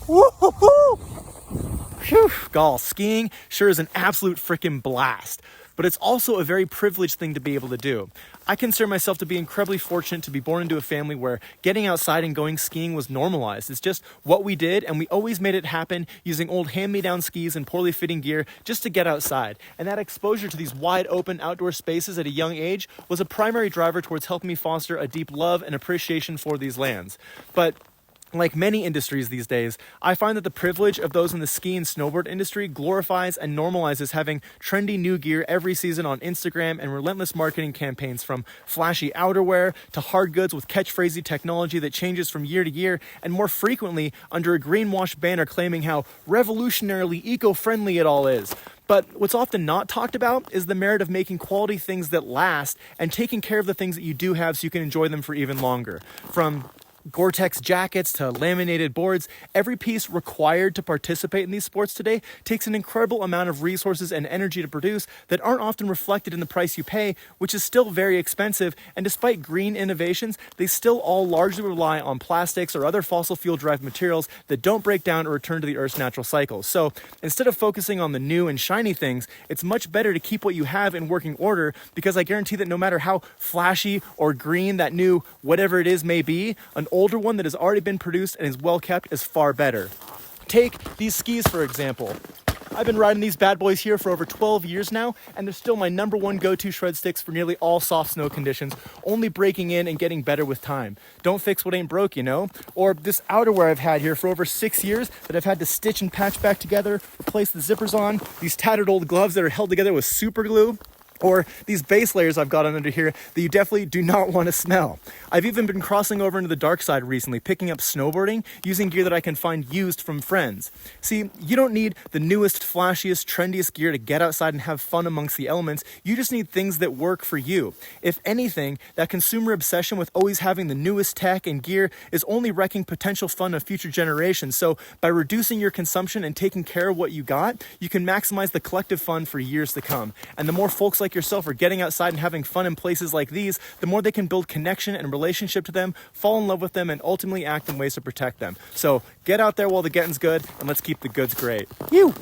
Woo-hoo-hoo! Phew, gall, skiing sure is an absolute freaking blast, but it's also a very privileged thing to be able to do. I consider myself to be incredibly fortunate to be born into a family where getting outside and going skiing was normalized. It's just what we did, and we always made it happen using old hand-me-down skis and poorly fitting gear just to get outside. And that exposure to these wide open outdoor spaces at a young age was a primary driver towards helping me foster a deep love and appreciation for these lands. But like many industries these days, I find that the privilege of those in the ski and snowboard industry glorifies and normalizes having trendy new gear every season on Instagram and relentless marketing campaigns, from flashy outerwear to hardgoods with catch-phrasey technology that changes from year to year, and more frequently under a greenwashed banner claiming how revolutionaryily eco-friendly it all is. But what's often not talked about is the merit of making quality things that last and taking care of the things that you do have so you can enjoy them for even longer. From Goretex jackets to laminated boards, every piece required to participate in these sports today takes an incredible amount of resources and energy to produce that aren't often reflected in the price you pay, which is still very expensive. And despite green innovations, they still all largely rely on plastics or other fossil fuel-derived materials that don't break down or return to the Earth's natural cycles. So instead of focusing on the new and shiny things, it's much better to keep what you have in working order, because I guarantee that no matter how flashy or green that new whatever it is may be, an older one that has already been produced and is well kept is far better. Take these skis, for example. I've been riding these bad boys here for over 12 years now, and they're still my number one go-to shred sticks for nearly all soft snow conditions, only breaking in and getting better with time. Don't fix what ain't broke, you know? Or this outerwear I've had here for over 6 years that I've had to stitch and patch back together, replace the zippers on, these tattered old gloves that are held together with super glue, or these base layers I've got under here that you definitely do not want to smell. I've even been crossing over into the dark side recently, picking up snowboarding, using gear that I can find used from friends. See, you don't need the newest, flashiest, trendiest gear to get outside and have fun amongst the elements. You just need things that work for you. If anything, that consumer obsession with always having the newest tech and gear is only wrecking potential fun of future generations. So by reducing your consumption and taking care of what you got, you can maximize the collective fun for years to come. And the more folks like yourself are getting outside and having fun in places like these, the more they can build connection and relationship to them, fall in love with them, and ultimately act in ways to protect them. So get out there while the getting's good, and let's keep the goods great. You.